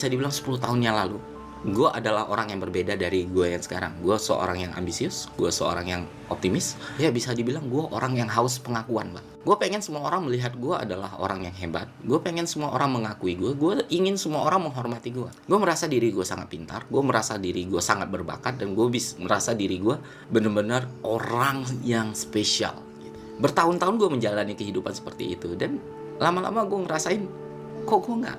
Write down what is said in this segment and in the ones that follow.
Bisa dibilang 10 tahun yang lalu, gue adalah orang yang berbeda dari gue yang sekarang. Gue seorang yang ambisius, gue seorang yang optimis. Ya bisa dibilang gue orang yang haus pengakuan, Mbak. Gue pengen semua orang melihat gue adalah orang yang hebat. Gue pengen semua orang mengakui gue. Gue ingin semua orang menghormati gue. Gue merasa diri gue sangat pintar. Gue merasa diri gue sangat berbakat. Dan gue merasa diri gue benar-benar orang yang spesial. Bertahun-tahun gue menjalani kehidupan seperti itu. Dan lama-lama gue ngerasain, kok gue nggak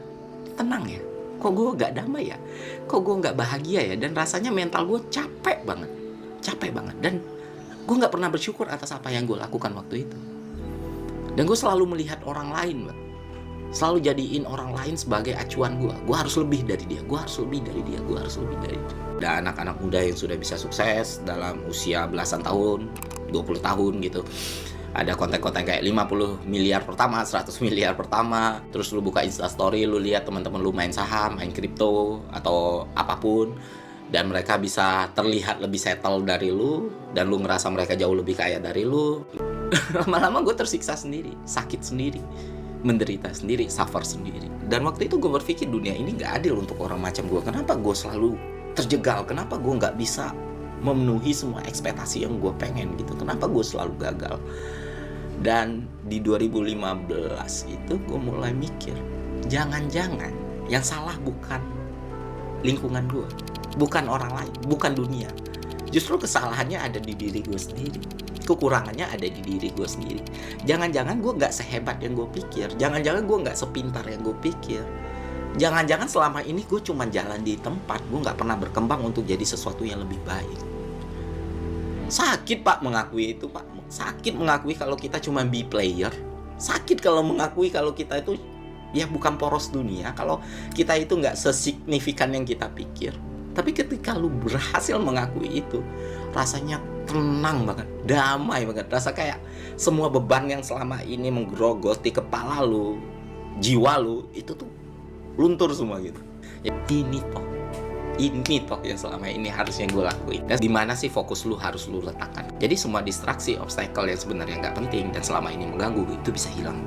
tenang ya? Kok gue gak damai ya? Kok gue gak bahagia ya? Dan rasanya mental gue capek banget. Dan gue gak pernah bersyukur atas apa yang gue lakukan waktu itu. Dan gue selalu melihat orang lain, Mbak. Selalu jadiin orang lain sebagai acuan gue. Gue harus lebih dari dia. Gue harus lebih dari dia. Gue harus lebih dari dia. Dan anak-anak muda yang sudah bisa sukses dalam usia belasan tahun, 20 tahun gitu. Ada konten-konten kayak 50 miliar pertama, 100 miliar pertama. Terus lu buka Instastory, lu lihat teman-teman lu main saham, main kripto, atau apapun. Dan mereka bisa terlihat lebih settle dari lu. Dan lu ngerasa mereka jauh lebih kaya dari lu. Lama-lama gue tersiksa sendiri, sakit sendiri, menderita sendiri, suffer sendiri. Dan waktu itu gue berpikir dunia ini gak adil untuk orang macam gue. Kenapa gue selalu terjegal? Kenapa gue gak bisa memenuhi semua ekspektasi yang gue pengen gitu? Kenapa gue selalu gagal? Dan di 2015 itu gue mulai mikir, jangan-jangan yang salah bukan lingkungan gue, bukan orang lain, bukan dunia. Justru kesalahannya ada di diri gue sendiri. Kekurangannya ada di diri gue sendiri. Jangan-jangan gue gak sehebat yang gue pikir. Jangan-jangan gue gak sepintar yang gue pikir. Jangan-jangan selama ini gue cuma jalan di tempat. Gue gak pernah berkembang untuk jadi sesuatu yang lebih baik. Sakit, Pak, mengakui itu, Pak. Sakit mengakui kalau kita cuma be player. Sakit kalau mengakui kalau kita itu ya bukan poros dunia. Kalau kita itu nggak sesignifikan yang kita pikir. Tapi ketika lu berhasil mengakui itu, rasanya tenang banget, damai banget. Rasa kayak semua beban yang selama ini menggerogoti kepala lu, jiwa lu, itu tuh luntur semua gitu. Ya, ini toh yang selama ini harusnya gue lakuin. Dan dimana sih fokus lu harus lu letakkan. Jadi semua distraksi, obstacle yang sebenarnya nggak penting dan selama ini mengganggu, itu bisa hilang.